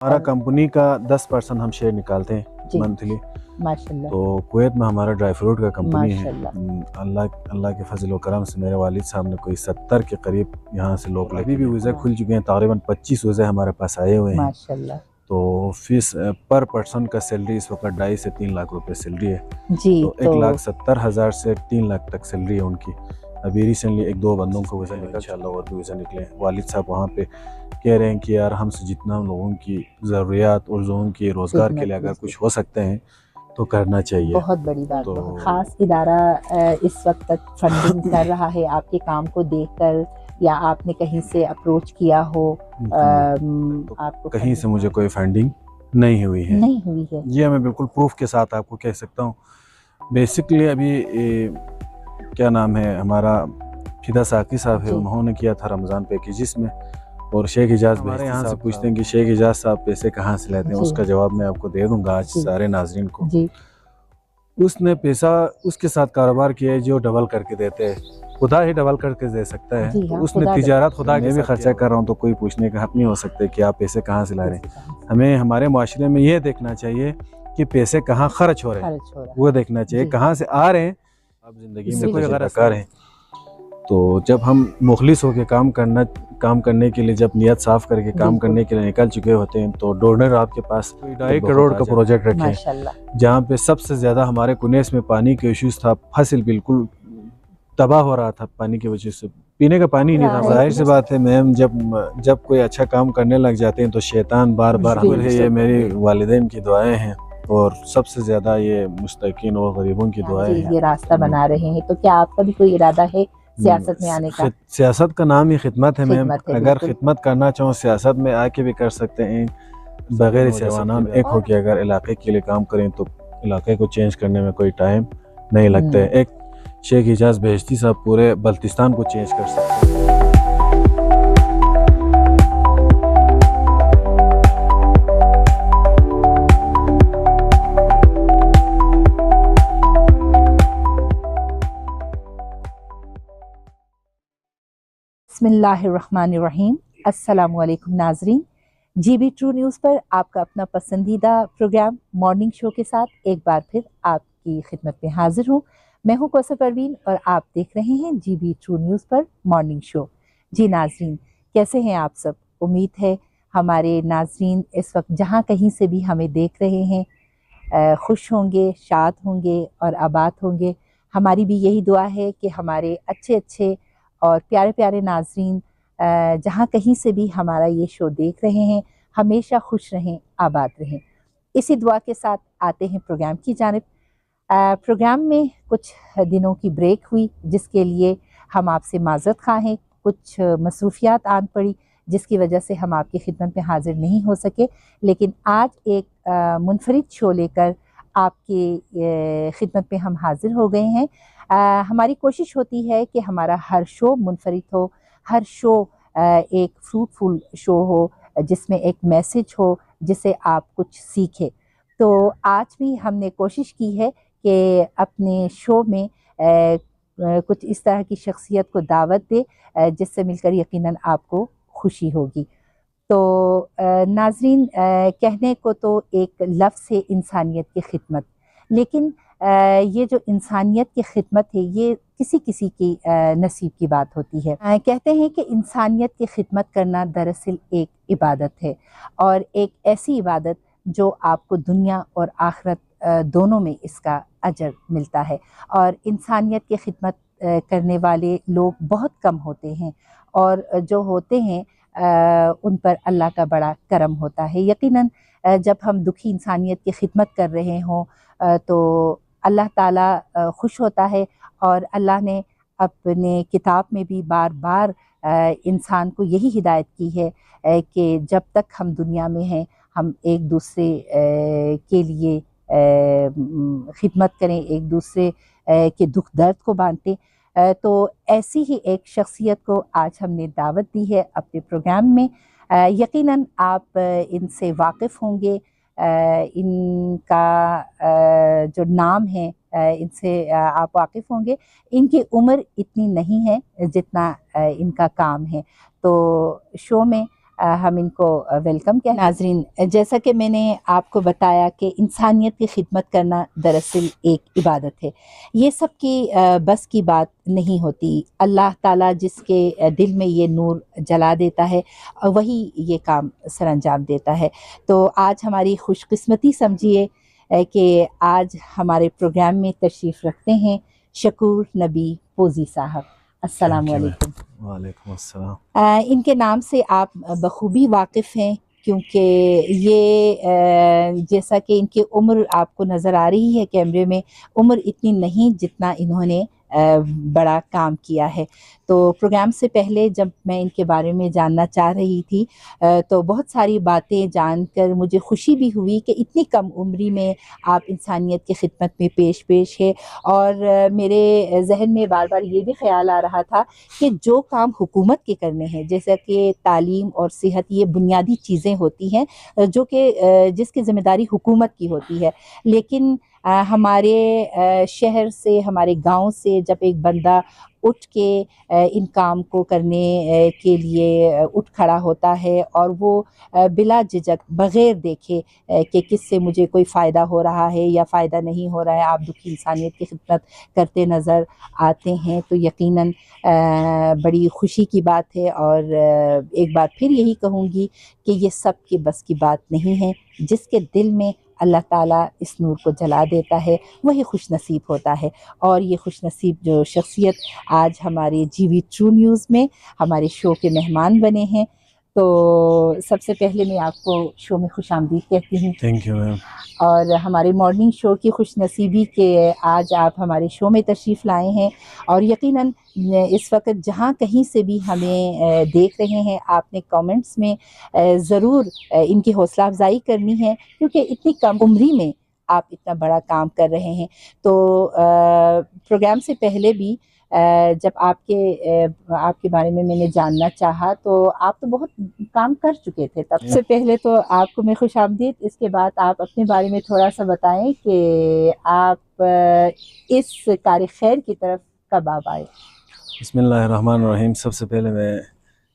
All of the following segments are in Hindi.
हमारा कंपनी का 10% हम शेयर निकालते हैं मंथली। माशाल्लाह। तो कुवैत में हमारा ड्राई फ्रूट का कंपनी है। माशाल्लाह। अल्लाह के फजल व करम से मेरे वालिद साहब ने कोई 70 के करीब यहाँ से लोग अभी भी वीज़ा खुल चुके हैं। तकरीबन 25 वीज़ा हमारे पास आए हुए हैं। माशाल्लाह। तो फीस पर पर्सन का सैलरी इस वक्त 2.5 से 3 लाख रुपए सैलरी है जी। तो 1,70,000 से 3 लाख तक सैलरी है उनकी। अभी रिसेंटली 1-2 बंदों को वीज़ा निकल, इंशाल्लाह और भी वीज़ा निकले। वालिद साहब वहाँ पे कह रहे हैं कि यार हमसे जितना हम लोगों की ज़रूरियात और जो उनकी रोज़गार के लिए अगर कुछ हो सकते हैं तो करना चाहिए। बहुत बड़ी बात। तो खास इदारा इस वक्त तक फंडिंग कर रहा है आपके काम को देखकर, या आपने कहीं से अप्रोच किया हो? आपको कहीं से मुझे कोई फंडिंग नहीं हुई है। ये मैं बिल्कुल प्रूफ के साथ आपको कह सकता हूँ। बेसिकली अभी क्या नाम है हमारा फिदा साकी साहब है, उन्होंने किया था रमज़ान पैकेजेस में। और शेख इजाज़ हमारे यहाँ से पूछते हैं कि शेख इजाज़ साहब पैसे कहाँ से लेते हैं, उसका जवाब मैं आपको दे दूंगा आज सारे नाजरीन को। उसने पैसा उसके साथ कारोबार किया है जो डबल करके देते हैं। खुदा ही डबल करके दे सकता है। तो उसने तिजारत खुदा के भी खर्चा कर रहा हूँ तो कोई पूछने का हक नहीं हो सकता कि आप पैसे कहाँ से ला रहे हैं। हमें हमारे माशरे में ये देखना चाहिए कि पैसे कहाँ खर्च हो रहे हैं, वो देखना चाहिए कहाँ से आ रहे हैं। आप जिंदगी में कोई अगर है तो जब हम मुखलिस होकर काम करने के लिए, जब नियत साफ करके काम करने के लिए निकल चुके होते हैं तो डोनर आपके पास 2.5 करोड़ का प्रोजेक्ट रखे, जहाँ पे सबसे ज्यादा हमारे कुनेस में पानी के इश्यूज था। फसल बिल्कुल तबाह हो रहा था पानी की वजह से, पीने का पानी नहीं था। जाहिर सी बात है मैम, जब कोई अच्छा काम करने लग जाते हैं तो शैतान बार बार है। ये मेरी वालिदैन की दुआएं हैं और सबसे ज्यादा ये मुस्तकीन और गरीबों की दुआएं हैं। ये रास्ता बना रहे हैं, तो क्या आपका भी कोई इरादा है सियासत में आने का? सियासत का नाम ही खिदमत है मैम। अगर खिदमत करना चाहो सियासत में आके भी कर सकते हैं। बगैर सियासत एक हो के अगर इलाके के लिए काम करें तो इलाके को चेंज करने में कोई टाइम नहीं लगता है। एक शेख इजाज बेहश्ती साहब पूरे बल्तिस्तान को चेंज कर सकते हैं। बिस्मिल्लाहिर्रहमानिर्रहीम। अस्सलामुअलैकुम नाजरीन, GB ट्रू न्यूज़ पर आपका अपना पसंदीदा प्रोग्राम मॉर्निंग शो के साथ एक बार फिर आपकी खिदमत में हाजिर हूँ। मैं हूँ कौसर परवीन और आप देख रहे हैं GB ट्रू न्यूज़ पर मॉर्निंग शो। जी नाजरीन, कैसे हैं आप सब? उम्मीद है हमारे नाजरीन इस वक्त जहाँ कहीं से भी हमें देख रहे हैं खुश होंगे, शाद होंगे और आबाद होंगे। हमारी भी यही दुआ है कि हमारे अच्छे और प्यारे प्यारे नाजरीन जहाँ कहीं से भी हमारा ये शो देख रहे हैं हमेशा खुश रहें, आबाद रहें। इसी दुआ के साथ आते हैं प्रोग्राम की जानिब। प्रोग्राम में कुछ दिनों की ब्रेक हुई जिसके लिए हम आपसे माज़रत ख़्वाह हैं। कुछ मसरूफियात आन पड़ी जिसकी वजह से हम आपकी खिदमत में हाजिर नहीं हो सके, लेकिन आज एक मुनफरिद शो लेकर आपकी खिदमत में हम हाजिर हो गए हैं। हमारी कोशिश होती है कि हमारा हर शो मुनफरिद हो, हर शो एक फ्रूटफुल शो हो जिसमें एक मैसेज हो जिससे आप कुछ सीखें। तो आज भी हमने कोशिश की है कि अपने शो में कुछ इस तरह की शख्सियत को दावत दे जिससे मिलकर यकीनन आपको खुशी होगी। तो नाजरीन, कहने को तो एक लफ्ज़ है इंसानियत की खिदमत, लेकिन ये जो इंसानियत की खिदमत है ये किसी किसी की नसीब की बात होती है। कहते हैं कि इंसानियत की खिदमत करना दरअसल एक इबादत है, और एक ऐसी इबादत जो आपको दुनिया और आखिरत दोनों में इसका अजर मिलता है। और इंसानियत की खिदमत करने वाले लोग बहुत कम होते हैं, और जो होते हैं उन पर अल्लाह का बड़ा करम होता है। यकीनन जब हम दुखी इंसानियत की खिदमत कर रहे हों तो अल्लाह ताला खुश होता है, और अल्लाह ने अपने किताब में भी बार बार इंसान को यही हिदायत की है कि जब तक हम दुनिया में हैं हम एक दूसरे के लिए खिदमत करें, एक दूसरे के दुख दर्द को बांटें। तो ऐसी ही एक शख्सियत को आज हमने दावत दी है अपने प्रोग्राम में। यकीनन आप इनसे वाकिफ़ होंगे। इनका जो नाम है इनसे आप वाकिफ़ होंगे। इनकी उम्र इतनी नहीं है जितना इनका काम है। तो शो में हम इनको वेलकम कहें। नाजरीन, जैसा कि मैंने आपको बताया कि इंसानियत की खिदमत करना दरअसल एक इबादत है। ये सब की बस की बात नहीं होती। अल्लाह ताला जिसके दिल में ये नूर जला देता है वही ये काम सरअंजाम देता है। तो आज हमारी खुशकिस्मती समझिए कि आज हमारे प्रोग्राम में तशरीफ़ रखते हैं शकूर नबी पोजी साहब। अस्सलाम वालेकुम। वालेकुम अस्सलाम। इनके नाम से आप बखूबी वाकिफ़ हैं क्योंकि ये जैसा कि इनकी उम्र आपको नज़र आ रही है कैमरे में, उम्र इतनी नहीं जितना इन्होंने बड़ा काम किया है। तो प्रोग्राम से पहले जब मैं इनके बारे में जानना चाह रही थी तो बहुत सारी बातें जानकर मुझे खुशी भी हुई कि इतनी कम उम्री में आप इंसानियत की खिदमत में पेश है। और मेरे जहन में बार बार ये भी ख्याल आ रहा था कि जो काम हुकूमत के करने हैं, जैसे कि तालीम और सेहत, ये बुनियादी चीज़ें होती हैं जो कि जिसकी ज़िम्मेदारी हुकूमत की होती है, लेकिन हमारे शहर से, हमारे गांव से जब एक बंदा उठ के इन काम को करने के लिए उठ खड़ा होता है और वो बिला झिझक बग़ैर देखे कि किससे मुझे कोई फ़ायदा हो रहा है या फ़ायदा नहीं हो रहा है, आप दुखी इंसानियत की खिदमत करते नज़र आते हैं, तो यकीनन बड़ी खुशी की बात है। और एक बार फिर यही कहूँगी कि ये सब के बस की बात नहीं है। जिसके दिल में अल्लाह ताला इस नूर को जला देता है वही खुश नसीब होता है। और ये खुश नसीब जो शख्सियत आज हमारे जीवी ट्रू न्यूज़ में हमारे शो के मेहमान बने हैं, तो सबसे पहले मैं आपको शो में खुशामदीद कहती हूँ। Thank you ma'am. और हमारे मॉर्निंग शो की खुश नसीबी के आज आप हमारे शो में तशरीफ़ लाए हैं और यकीनन इस वक्त जहाँ कहीं से भी हमें देख रहे हैं, आपने कमेंट्स में ज़रूर इनकी हौसला अफजाई करनी है क्योंकि इतनी कम उम्री में आप इतना बड़ा काम कर रहे हैं। तो प्रोग्राम से पहले भी जब आपके बारे में मैंने जानना चाहा तो आप तो बहुत काम कर चुके थे। तब से पहले तो आपको मैं खुशामदीद, इसके बाद आप अपने बारे में थोड़ा सा बताएं कि आप इस कार्य खैर की तरफ कब आप आए। बिस्मिल्लाहिर्रहमानिर्रहीम। सबसे पहले मैं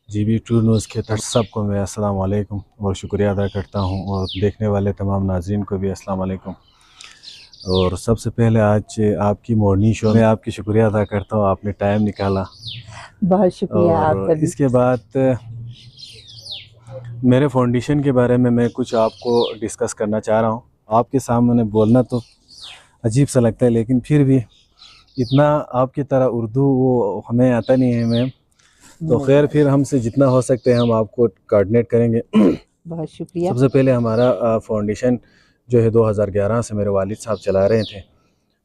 जीबी ट्रू न्यूज़ के तरफ सबको मैं अस्सलाम वालेकुम और शुक्रिया अदा करता हूँ और देखने वाले तमाम नाज़रीन को भी अस्सलाम वालेकुम। और सबसे पहले आज आपकी मॉर्निंग शो में आपकी शुक्रिया अदा करता हूँ, आपने टाइम निकाला, बहुत शुक्रिया और आपका भी। इसके बाद मेरे फाउंडेशन के बारे में मैं कुछ आपको डिस्कस करना चाह रहा हूँ। आपके सामने बोलना तो अजीब सा लगता है लेकिन फिर भी इतना आपकी तरह उर्दू वो हमें आता नहीं है मैम, तो खैर फिर हमसे जितना हो सकते हैं हम आपको कोऑर्डिनेट करेंगे। बहुत शुक्रिया। सबसे पहले हमारा फाउंडेशन जो है 2011 से मेरे वालिद साहब चला रहे थे।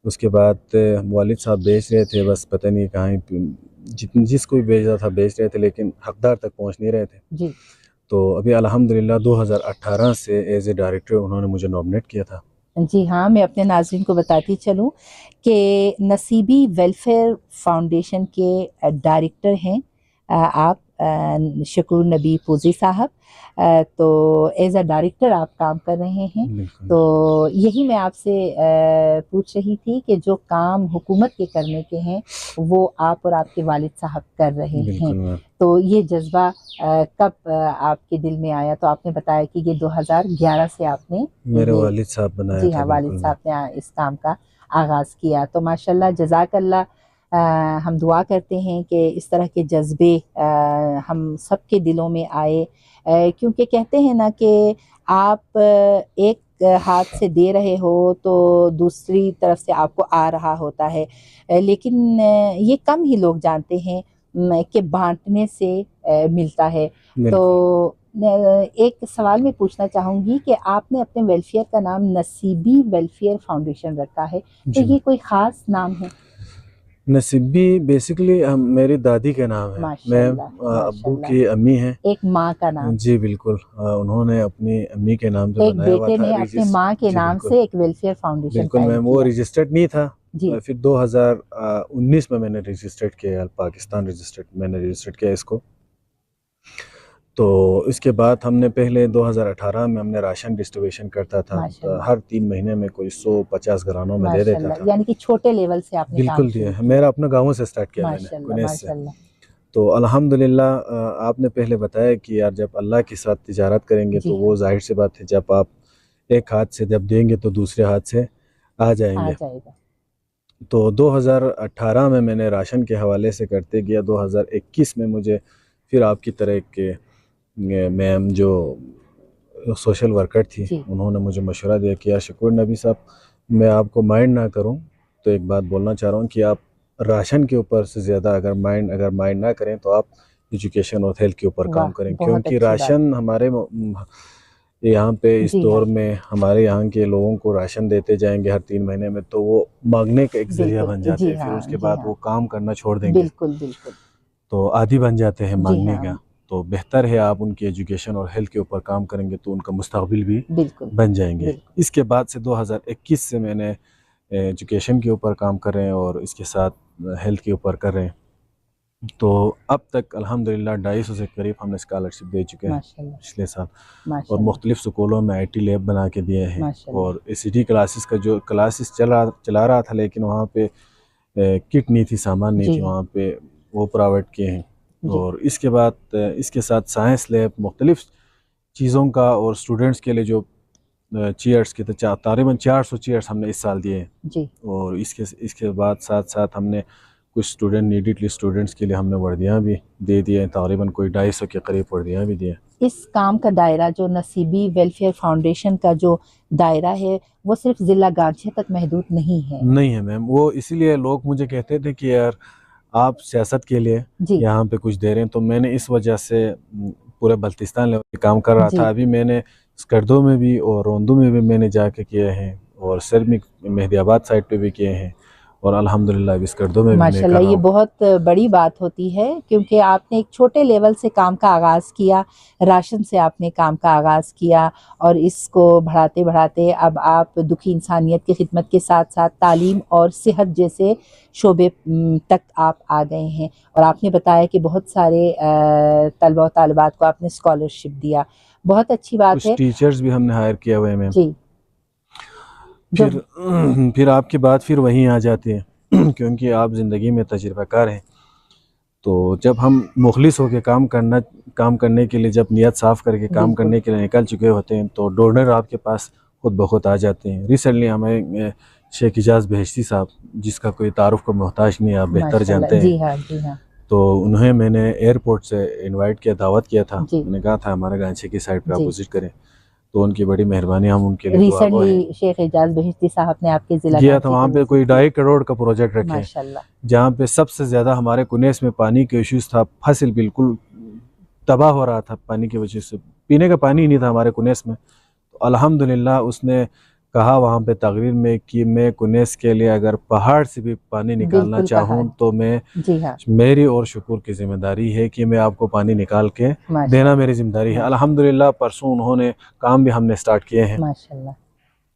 उसके बाद वालिद साहब बेच रहे थे, बस पता नहीं कहाँ जिसको भी बेच रहा था बेच रहे थे लेकिन हकदार तक पहुंच नहीं रहे थे जी। तो अभी अल्हम्दुलिल्लाह 2018 से एज ए डायरेक्टर उन्होंने मुझे नॉमिनेट किया था। जी हाँ, मैं अपने नाज़रीन को बताती चलूँ कि नसीबी वेलफेयर फाउंडेशन के डायरेक्टर हैं आप शकूर नबी पोजी साहब। तो एज अ डायरेक्टर आप काम कर रहे हैं, तो यही मैं आपसे पूछ रही थी कि जो काम हुकूमत के करने के हैं वो आप और आपके वालिद साहब कर रहे हैं, तो ये जज्बा कब आपके दिल में आया? तो आपने बताया कि ये 2011 से आपने मेरे वालिद साहब बनाया। जी हाँ, वालिद साहब ने इस काम का आगाज़ किया। तो माशाल्लाह जज़ाकल्लाह। हम दुआ करते हैं कि इस तरह के जज्बे हम सब के दिलों में आए, क्योंकि कहते हैं ना कि आप एक हाथ से दे रहे हो तो दूसरी तरफ से आपको आ रहा होता है, लेकिन ये कम ही लोग जानते हैं कि बांटने से मिलता है। तो एक सवाल मैं पूछना चाहूँगी कि आपने अपने वेलफेयर का नाम नसीबी वेलफेयर फाउंडेशन रखा है, तो ये कोई ख़ास नाम है? नसीबी बेसिकली मेरी दादी का नाम है, मैं अब्बू की अम्मी हैं, एक माँ का नाम। जी बिल्कुल, उन्होंने अपनी अम्मी के नाम से बनाया हुआ था। बेटे ने अपनी माँ के नाम से एक वेलफेयर फाउंडेशन। बिल्कुल मैम, वो रजिस्टर्ड नहीं था जी। फिर 2019 में मैंने रजिस्टर्ड किया, पाकिस्तान मैंने रजिस्टर्ड किया इसको। तो इसके बाद हमने पहले 2018 में हमने राशन डिस्ट्रीब्यूशन करता था, तो हर 3 महीने में कोई 150 घरानों में दे देता था। यानी कि छोटे लेवल से आपने बिल्कुल दिया, मेरा अपना गाँव से स्टार्ट किया मैंने, कुनैस से। तो अल्हम्दुलिल्लाह आपने पहले बताया कि यार जब अल्लाह के साथ तिजारत करेंगे तो वो जाहिर सी बात है, जब आप एक हाथ से जब देंगे तो दूसरे हाथ से आ जाएंगे। तो 2018 में मैंने राशन के हवाले से करते गया, 2021 में मुझे फिर आपकी तरह के मैम जो सोशल वर्कर थी उन्होंने मुझे मशवरा दिया कि यार शकूर नबी साहब, मैं आपको माइंड ना करूं तो एक बात बोलना चाह रहा हूं कि आप राशन के ऊपर से ज़्यादा अगर माइंड ना करें तो आप एजुकेशन और हेल्थ के ऊपर काम करें, क्योंकि राशन हमारे यहाँ पे इस दौर में हमारे यहाँ के लोगों को राशन देते जाएंगे हर 3 महीने में, तो वो मांगने का एक जरिया बन जाते हैं। फिर उसके बाद वो काम करना छोड़ देंगे, तो आदी बन जाते हैं मांगने का। तो बेहतर है आप उनकी एजुकेशन और हेल्थ के ऊपर काम करेंगे तो उनका मुस्तकबिल भी बन जाएंगे। इसके बाद से 2021 से मैंने एजुकेशन के ऊपर काम कर रहे हैं और इसके साथ हेल्थ के ऊपर कर रहे हैं। तो अब तक अल्हम्दुलिल्लाह 250 से करीब हमने स्कॉलरशिप दे चुके हैं पिछले साल, और मुख्तलिफ स्कूलों में IT लैब बना के दिए हैं। और ACT क्लासेस का जो क्लासेस चला रहा था, लेकिन वहाँ पे किट नहीं थी, सामान नहीं थी वहाँ पे, वो प्रोवाइड किए हैं। और इसके बाद इसके साथ साइंस लैब, मुख्तलिफ चीज़ों का, और स्टूडेंट्स के लिए जो चेयर्स के तकरीबन 400 चेयर्स हमने इस साल दिए हैं। और इसके बाद साथ साथ हमने कुछ स्टूडेंट नीडेडली स्टूडेंट्स के लिए हमने वर्दियाँ भी दे दिए हैं, तकरीबन कोई 250 के करीब वर्दियाँ भी दिए। इस काम का दायरा जो नसीबी वेलफेयर फाउंडेशन का जो दायरा है वो सिर्फ ज़िला गांची तक महदूद नहीं है मैम। वो इसीलिए लोग मुझे कहते थे कि यार आप सियासत के लिए यहाँ पे कुछ दे रहे हैं, तो मैंने इस वजह से पूरे बल्तिस्तान लेवल पे काम कर रहा था। अभी मैंने स्कर्दो में भी और रोंदू में भी मैंने जाके किए हैं, और सिरमिक मेहदियाबाद साइड पे भी किए हैं, और अल्हम्दुलिल्लाह इस स्कर्दो में माशाल्लाह ये बहुत बड़ी बात होती है, क्योंकि आपने एक छोटे लेवल से काम का आगाज़ किया, राशन से आपने काम का आगाज़ किया, और इसको बढ़ाते बढ़ाते अब आप दुखी इंसानियत की खिदमत के साथ साथ तालीम और सेहत जैसे शोबे तक आप आ गए हैं। और आपने बताया कि बहुत सारे तलबा और तालिबात को आपने स्कॉलरशिप दिया, बहुत अच्छी बात है। टीचर्स भी हमने हायर किया हुए हैं जी। फिर आपकी बात फिर वहीं आ जाती है क्योंकि आप ज़िंदगी में तजुर्बाकार हैं, तो जब हम मुखलिस होकर काम करने के लिए, जब नियत साफ़ करके काम करने के लिए निकल चुके होते हैं, तो डोनर आपके पास खुद ब खुद आ जाते हैं। रिसेंटली हमें शेख इजाज़ बहिश्ती साहब, जिसका कोई तारुफ का मोहताज नहीं, आप बेहतर जानते हैं। जी हाँ, जी हाँ। तो उन्हें मैंने एयरपोर्ट से इनवाइट किया, दावत किया था। मैंने कहा था हमारे गांची की साइड पे आप विजिट करें, तो उनकी बड़ी मेहरबानी, हम उनके लिए रिसेंटली शेख इजाज़ बहिश्ती साहब ने आपके ज़िला किया था। वहाँ पे कोई 2.5 करोड़ का प्रोजेक्ट रखे, जहाँ पे सबसे ज़्यादा हमारे कुनेस में पानी के इश्यूज़ था। फसल बिल्कुल तबाह हो रहा था पानी की वजह से, पीने का पानी ही नहीं था हमारे कुनेस में। तो अल्हम्दुलिल्लाह उसने कहा वहाँ पे तकरीर में कि मैं कुनेस के लिए अगर पहाड़ से भी पानी निकालना चाहूँ तो मैं, मेरी और शुक्र की जिम्मेदारी है कि मैं आपको पानी निकाल के देना मेरी जिम्मेदारी है। अल्हम्दुलिल्लाह परसों उन्होंने काम भी हमने स्टार्ट किए हैं। माशाल्लाह।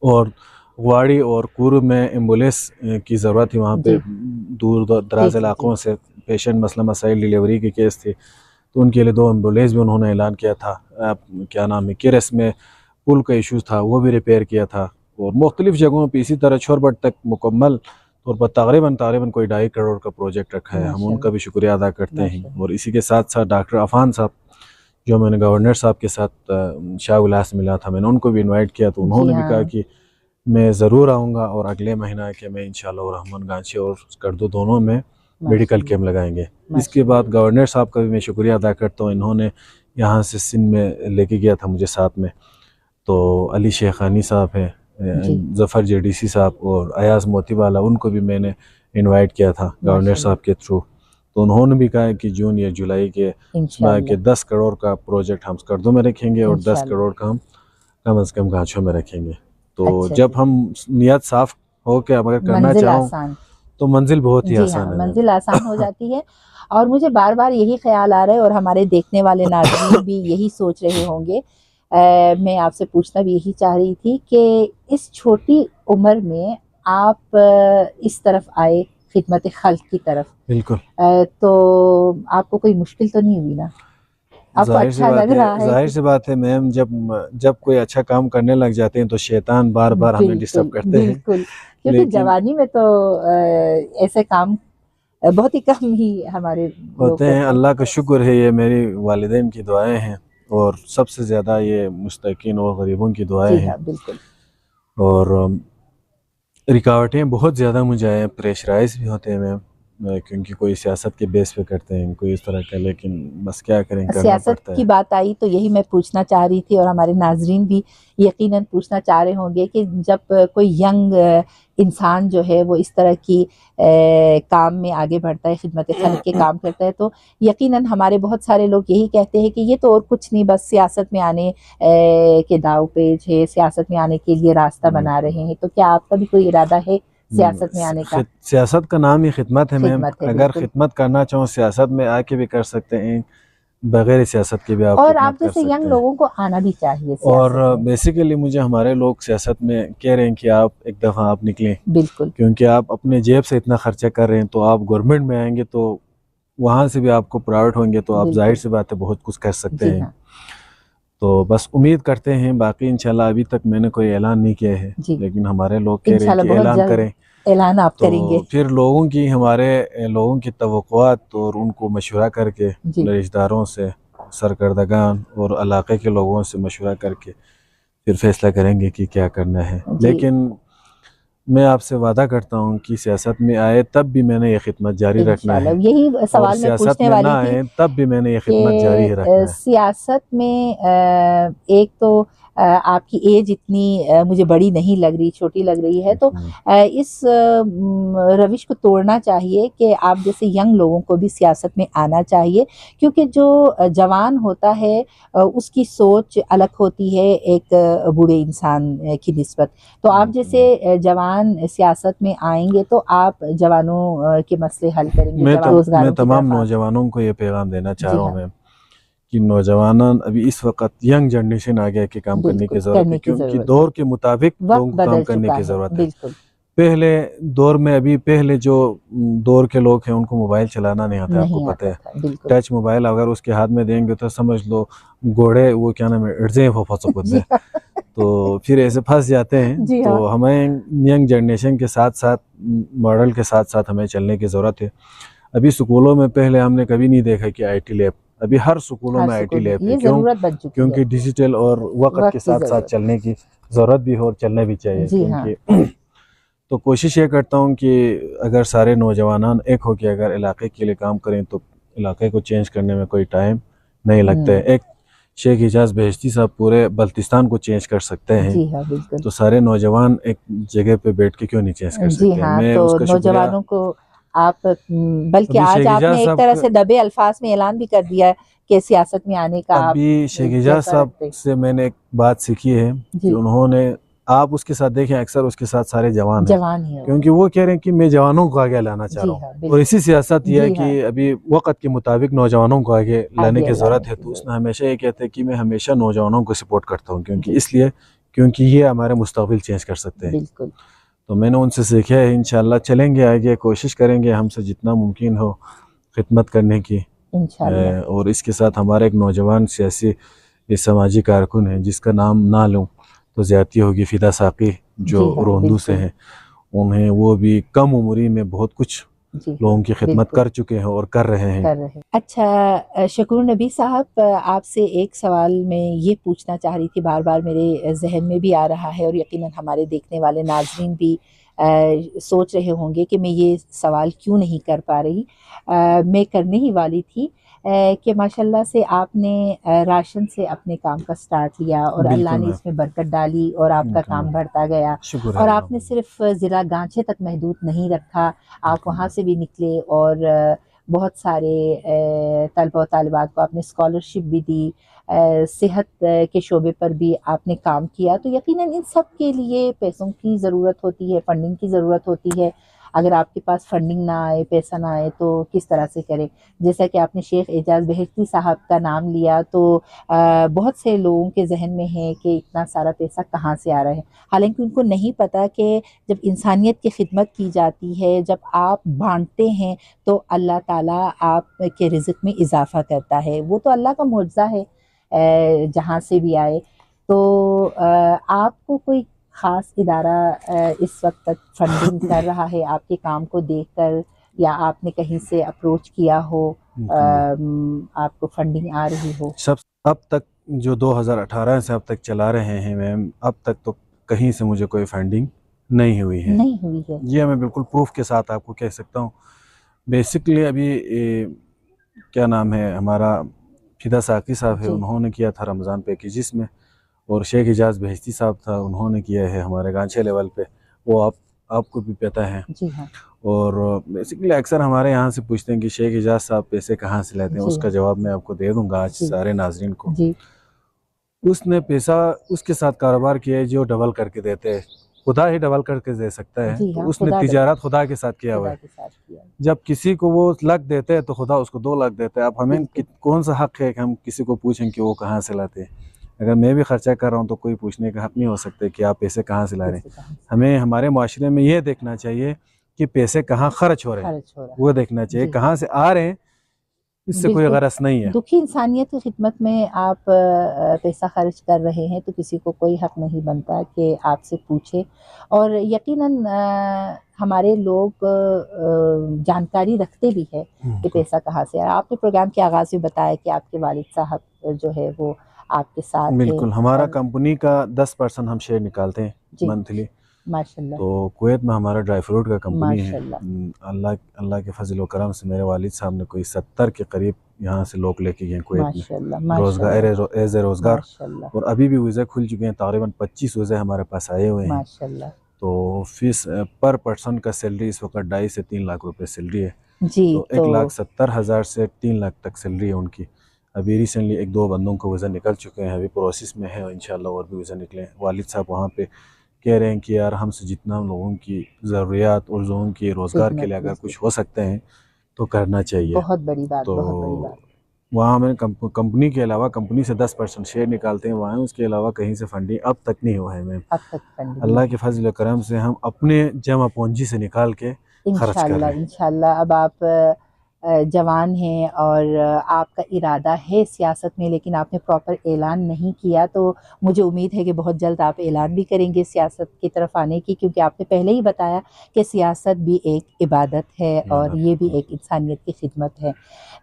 और वाड़ी और कुर्ब में एम्बुलेंस की ज़रूरत थी, वहाँ पे दूर दराज इलाकों से पेशेंट मसला मसाइल डिलीवरी के केस थे, तो उनके लिए 2 एम्बुलेंस भी उन्होंने ऐलान किया था। क्या नाम है, किरस में पुल का इशूज़ था, वो भी रिपेयर किया था। और मुख्तलिफ़ जगहों पे इसी तरह छोरबट तक मुकम्मल तौर पर तकरीबन कोई 2.5 करोड़ का प्रोजेक्ट रखा है। हम उनका भी शुक्रिया अदा करते हैं। और इसी के साथ साथ डॉक्टर अफान साहब, जो मैंने गवर्नर साहब के साथ शाह विलास मिला था, मैंने उनको भी इनवाइट किया, तो उन्होंने भी कहा कि मैं ज़रूर आऊँगा, और अगले महीना के मैं इंशाअल्लाह रहमान गांची और स्कर्दो दोनों में मेडिकल कैंप लगाएंगे। इसके बाद गवर्नर साहब का भी मैं शुक्रिया अदा करता हूँ, इन्होंने यहाँ से सिंध में लेके गया था मुझे साथ में। तो अली शेखानी साहब हैं, ज़फ़र JDC साहब और अयाज़ मोतीवाला, उनको भी मैंने इनवाइट किया था गवर्नर साहब के थ्रू। तो उन्होंने भी कहा कि जून या जुलाई के 10 करोड़ का प्रोजेक्ट हम स्कर्दो में रखेंगे और 10 करोड़ का हम कम अज़ कम गांचों में रखेंगे। तो जब हम नियत साफ हो के अगर करना चाहो तो मंजिल बहुत ही आसान है, मंजिल आसान हो जाती है। और मुझे बार बार यही ख्याल आ रहा है, और हमारे देखने वाले नाज़रीन भी यही सोच रहे होंगे, मैं आपसे पूछना भी यही चाह रही थी कि इस छोटी उम्र में आप इस तरफ आए, खिदमत खल्क की तरफ। बिल्कुल। तो आपको कोई मुश्किल तो नहीं हुई ना? आपको अच्छा लग रहा है? जाहिर सी बात है मैम, जब कोई अच्छा काम करने लग जाते हैं तो शैतान बार बार हमें डिस्टर्ब करते हैं। बिल्कुल, क्योंकि जवानी में तो ऐसे काम बहुत ही कम ही हमारे होते हैं। अल्लाह का शुक्र है, ये मेरी वालिदैन की दुआएं हैं और सबसे ज़्यादा ये मुस्तकीन और गरीबों की दुआएं हैं। बिल्कुल। और रुकावटें बहुत ज़्यादा मुझे आए, प्रेशराइज भी होते हैं मैम, क्योंकि कोई सियासत के बेस पे करते हैं, कोई इस तरह का, लेकिन बस क्या करें, करना सियासत पड़ता है। की बात आई तो यही मैं पूछना चाह रही थी और हमारे नाजरीन भी यकीनन पूछना चाह रहे होंगे कि जब कोई यंग इंसान जो है वो इस तरह की काम में आगे बढ़ता है, खिदमत खल्क के काम करता है, तो यकीनन हमारे बहुत सारे लोग यही कहते हैं कि ये तो और कुछ नहीं, बस सियासत में आने के दाव पेच है, सियासत में आने के लिए रास्ता बना रहे हैं। तो क्या आपका भी कोई इरादा है सियासत में आने का? सियासत का नाम ही खिदमत है मैम। अगर खिदमत करना चाहो सियासत में आके भी कर सकते हैं, बगैर सियासत के भी आप और आप जैसे यंग लोगों को आना भी चाहिए। और बेसिकली मुझे हमारे लोग सियासत में कह रहे हैं कि आप एक दफ़ा आप निकलें, बिल्कुल, क्योंकि आप अपने जेब से इतना खर्चा कर रहे हैं, तो आप गवर्नमेंट में आएंगे तो वहाँ से भी आपको प्राइवेट होंगे तो आप जाहिर सी बात है बहुत कुछ कर सकते हैं। तो बस उम्मीद करते हैं, बाकी इंशाल्लाह अभी तक मैंने कोई ऐलान नहीं किया है, लेकिन हमारे लोग कह रहे हैं कि ऐलान करें, ऐलान आप तो करेंगे। फिर लोगों की, हमारे लोगों की तवक्कुआत और उनको मशवरा करके, रिश्तेदारों से, सरकर्दगान और इलाके के लोगों से मशवरा करके फिर फैसला करेंगे कि क्या करना है। लेकिन मैं आपसे वादा करता हूँ कि सियासत में आए तब भी मैंने ये खिदमत जारी रखना है। यही सवाल मैं पूछने वाली थी, आए तब भी मैंने ये खिदमत जारी रखना है। सियासत में एक तो आपकी एज इतनी मुझे बड़ी नहीं लग रही, छोटी लग रही है, तो इस रविश को तोड़ना चाहिए कि आप जैसे यंग लोगों को भी सियासत में आना चाहिए, क्योंकि जो जवान होता है उसकी सोच अलग होती है एक बूढ़े इंसान की निस्बत। तो आप जैसे जवान सियासत में आएंगे तो आप जवानों के मसले हल करेंगे। मैं तमाम नौजवानों को ये पैगाम देना चाह रहा हूँ मैं कि नौजवान अभी इस वक्त यंग जनरेशन आ गया कि काम करने की जरूरत है, क्योंकि दौर के मुताबिक लोगों को काम करने की जरूरत है। पहले दौर में, अभी पहले जो दौर के लोग हैं उनको मोबाइल चलाना नहीं आता, आपको पता है। टच मोबाइल अगर उसके हाथ में देंगे तो समझ लो घोड़े, वो क्या नाम है, इर्जे हो फंस तो फिर ऐसे फंस जाते हैं। तो हमें यंग जनरेशन के साथ साथ, मॉडल के साथ साथ हमें चलने की ज़रूरत है। अभी स्कूलों में पहले हमने कभी नहीं देखा कि IT लैब, अभी हर स्कूलों में IT लैब है। क्योंकि डिजिटल और वक्त के साथ साथ चलने की ज़रूरत भी हो और चलना भी चाहिए। क्योंकि तो कोशिश ये करता हूँ कि अगर सारे नौजवान एक हो के अगर इलाके के लिए काम करें तो इलाके को चेंज करने में कोई टाइम नहीं लगता है। एक शेख इजाज बेहश्ती साहब पूरे बल्तिस्तान को चेंज कर सकते हैं। जी हाँ, बिल्कुल। तो सारे नौजवान एक जगह पे बैठ के क्यों नहीं चेंज कर सकते? हाँ, मैं तो उसका नौजवानों को आप, बल्कि आज आपने एक तरह से दबे अल्फाज में ऐलान भी कर दिया है कि सियासत में आने का। अभी शेख इजाज साहब से मैंने एक बात सीखी है कि उन्होंने, आप उसके साथ देखें अक्सर उसके साथ सारे जवान हैं, क्योंकि वो कह रहे हैं कि मैं जवानों को आगे लाना चाह रहा हूँ। और इसी सियासत ये है कि अभी वक्त के मुताबिक नौजवानों को आगे लाने की ज़रूरत है। तो उसने हमेशा ये कहते हैं कि मैं हमेशा नौजवानों को सपोर्ट करता हूँ, क्योंकि ये हमारे मुस्तकबिल चेंज कर सकते हैं। तो मैंने उनसे सीखा है, इंशाल्लाह चलेंगे आगे, कोशिश करेंगे हमसे जितना मुमकिन हो खिदमत करने की। और इसके साथ हमारा एक नौजवान सियासी समाजी कारकुन है जिसका नाम ना लूँ तो ज़्यादती होगी, फिदा साकी, जो रोंदू से हैं। उन्हें, वो भी कम उम्री में बहुत कुछ लोगों की खिदमत कर चुके हैं और कर रहे हैं। अच्छा शकूर नबी साहब, आपसे एक सवाल मैं ये पूछना चाह रही थी, बार बार मेरे जहन में भी आ रहा है और यकीनन हमारे देखने वाले नाजरीन भी सोच रहे होंगे कि मैं ये सवाल क्यों नहीं कर पा रही। मैं करने ही वाली थी कि माशाल्लाह से आपने राशन से अपने काम का स्टार्ट लिया और अल्लाह ने इसमें बरकत डाली और आपका काम बढ़ता गया। और आपने सिर्फ ज़िला गांचे तक महदूद नहीं रखा, आप वहाँ से भी निकले और बहुत सारे तलबा और तालिबात को आपने स्कॉलरशिप भी दी, सेहत के शोबे पर भी आपने काम किया। तो यकीनन इन सब के लिए पैसों की ज़रूरत होती है, फंडिंग की ज़रूरत होती है। अगर आपके पास फंडिंग ना आए, पैसा ना आए तो किस तरह से करें? जैसा कि आपने शेख एजाज बेहश्ती साहब का नाम लिया तो बहुत से लोगों के जहन में है कि इतना सारा पैसा कहाँ से आ रहा है, हालांकि उनको नहीं पता कि जब इंसानियत की खिदमत की जाती है, जब आप बांटते हैं तो अल्लाह ताला आपके रिज़्क़ में इजाफ़ा करता है। वो तो अल्लाह का मुआज़ा है जहाँ से भी आए। तो आपको कोई ख़ास इदारा इस वक्त तक फंडिंग कर रहा है आपके काम को देखकर, या आपने कहीं से अप्रोच किया हो, आपको फंडिंग आ रही हो? सब अब तक जो 2018 से अब तक चला रहे हैं मैम, अब तक तो कहीं से मुझे कोई फंडिंग नहीं हुई है। नहीं हुई है? जी मैं बिल्कुल प्रूफ के साथ आपको कह सकता हूँ। बेसिकली अभी क्या नाम है, हमारा फिदा साकी साहब है, उन्होंने किया था रमज़ान पैकेजेस में, और शेख इजाज़ बेहस्ती साहब था, उन्होंने किया है हमारे गांछे लेवल पे, वो आपको भी पता है। जी हाँ। और बेसिकली अक्सर हमारे यहाँ से पूछते हैं कि शेख इजाज़ साहब पैसे कहाँ से लेते हैं, उसका जवाब मैं आपको दे दूंगा आज सारे नाजरीन को। जी। उसने पैसा उसके साथ कारोबार किया है जो डबल करके देते हैं, खुदा ही डबल करके दे सकता है। तो उसने तिजारत खुदा के साथ किया हुआ है। जब किसी को वो लाख देते हैं तो खुदा उसको 2 लाख देता है। अब हमें कौन सा हक है कि हम किसी को पूछें कि वो कहाँ से लाते हैं? अगर मैं भी खर्चा कर रहा हूँ तो कोई पूछने का हक नहीं हो सकता कि आप पैसे कहाँ से ला रहे हैं। हमें हमारे माशरे में ये देखना चाहिए कि पैसे कहाँ खर्च हो रहे हैं, वो देखना चाहिए, कहाँ से आ रहे हैं, इससे कोई गरज नहीं है। दुखी इंसानियत की खिदमत में आप पैसा खर्च कर रहे हैं तो किसी को कोई हक नहीं बनता कि आपसे पूछे। और यकीनन हमारे लोग जानकारी रखते भी है कि पैसा कहाँ से आया। आपने प्रोग्राम के आगाज़ में बताया कि आपके वालिद साहब जो है वो आपके साथ बिल्कुल, हमारा कंपनी का 10% हम शेयर निकालते हैं मंथली। माशाल्लाह। तो कुवैत में हमारा ड्राई फ्रूट का कंपनी है। अल्लाह के फजल व करम से मेरे वालिद साहब ने कोई 70 के करीब यहाँ से लोग लेके गए कुवैत में रोजगार एज ए रोजगार। और अभी भी वीज़ा खुल चुके हैं, तकरीबन 25 वीज़ा हमारे पास आए हुए हैं। तो फीस पर पर्सन का सैलरी इस वक्त 2.5 से 3 लाख रुपए सैलरी है। तो 1,70,000 से 3 लाख तक सैलरी है उनकी। अभी रिसेंटली 1-2 बंदों को वीज़ा निकल चुके हैं, अभी प्रोसेस में है, इंशाल्लाह और भी वीज़ा निकले। वालिद साहब वहाँ पे कह रहे हैं कि यार हमसे जितना लोगों की ज़रूरियात और लोगों की रोज़गार के लिए अगर कुछ हो सकते हैं तो करना चाहिए। बहुत बड़ी बात, तो बहुत बड़ी बात। वहाँ हमें कंपनी के अलावा, कंपनी से 10% शेयर निकालते हैं वहाँ, उसके अलावा कहीं से फंडिंग अब तक नहीं हुआ है मैम। अल्लाह के फजल करम से हम अपने जमा पूंजी से निकाल के खर्च कर रहे हैं। इंशाल्लाह। अब आप जवान हैं और आपका इरादा है सियासत में, लेकिन आपने प्रॉपर ऐलान नहीं किया, तो मुझे उम्मीद है कि बहुत जल्द आप ऐलान भी करेंगे सियासत की तरफ आने की, क्योंकि आपने पहले ही बताया कि सियासत भी एक इबादत है और ये भी एक इंसानियत की खिदमत है।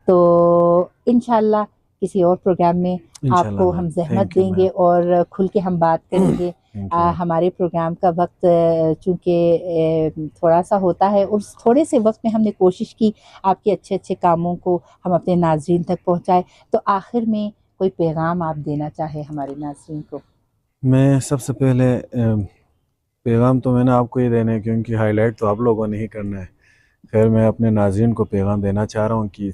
तो इंशाल्लाह किसी और प्रोग्राम में आपको हम जहमत देंगे और खुल के हम बात करेंगे। हमारे प्रोग्राम का वक्त चूँकि थोड़ा सा होता है, उस थोड़े से वक्त में हमने कोशिश की आपके अच्छे अच्छे कामों को हम अपने नाज़रीन तक पहुँचाए। तो आखिर में कोई पैगाम आप देना चाहे हमारे नाज़रीन को? मैं सबसे पहले पैगाम तो मैंने आपको ही देना है, क्योंकि हाईलाइट तो आप लोगों ने ही करना है। खैर मैं अपने नाज़रीन को पैगाम देना चाह रहा हूँ कि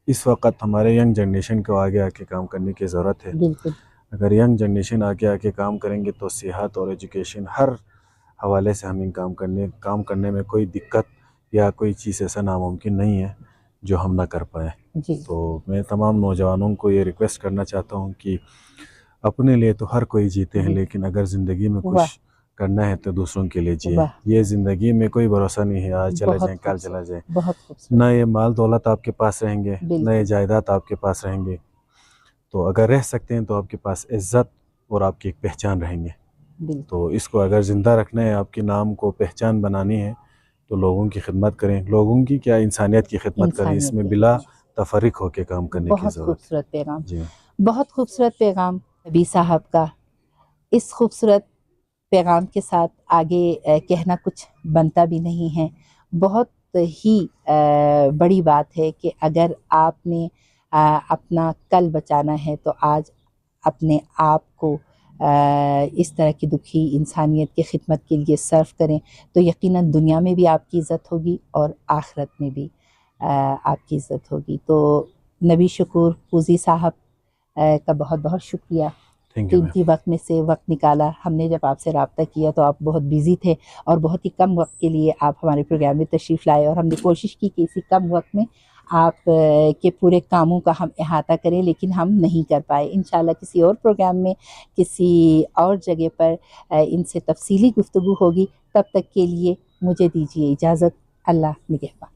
इस वक्त हमारे यंग जनरेशन को आगे आके काम करने की ज़रूरत है। बिल्कुल। अगर यंग जनरेशन आगे आके काम करेंगे तो सेहत और एजुकेशन हर हवाले से हमें काम करने में कोई दिक्कत या कोई चीज़ ऐसा नामुमकिन नहीं है जो हम ना कर पाए। तो मैं तमाम नौजवानों को ये रिक्वेस्ट करना चाहता हूँ कि अपने लिए तो हर कोई जीते हैं, लेकिन अगर ज़िंदगी में कुछ करना है तो दूसरों के लिए जिए। ये ज़िंदगी में कोई भरोसा नहीं है, आज चला जाए कल चला जाए। ना ये माल दौलत आपके पास रहेंगे, ना ये जायदाद आपके पास रहेंगे। तो अगर रह सकते हैं तो आपके पास इज़्ज़त और आपकी एक पहचान रहेंगे। तो इसको अगर ज़िंदा रखना है, आपके नाम को पहचान बनानी है, तो लोगों की खिदमत करें। लोगों की क्या, इंसानियत की खिदमत करें। इसमें बिला तफरीक होकर काम करने की ज़रूरत है। बहुत खूबसूरत पैगाम, बहुत खूबसूरत पैगाम नबी साहब का। इस खूबसूरत पैगाम के साथ आगे कहना कुछ बनता भी नहीं है। बहुत ही बड़ी बात है कि अगर आपने अपना कल बचाना है तो आज अपने आप को इस तरह की दुखी इंसानियत की खिदमत के लिए सर्व करें, तो यकीनन दुनिया में भी आपकी इज़्ज़त होगी और आखिरत में भी आपकी इज़्ज़त होगी। तो नबी शकूर फूजी साहब का बहुत बहुत शुक्रिया, कीमती वक्त में से वक्त निकाला। हमने जब आपसे रब्ता किया तो आप बहुत बिज़ी थे और बहुत ही कम वक्त के लिए आप हमारे प्रोग्राम में तशरीफ़ लाए, और हमने कोशिश की कि इसी कम वक्त में आप के पूरे कामों का हम अहाता करें, लेकिन हम नहीं कर पाए। इंशाल्लाह किसी और प्रोग्राम में किसी और जगह पर इनसे तफसीली गुफ्तगू होगी। तब तक के लिए मुझे दीजिए इजाज़त। अल्लाह निगहबान।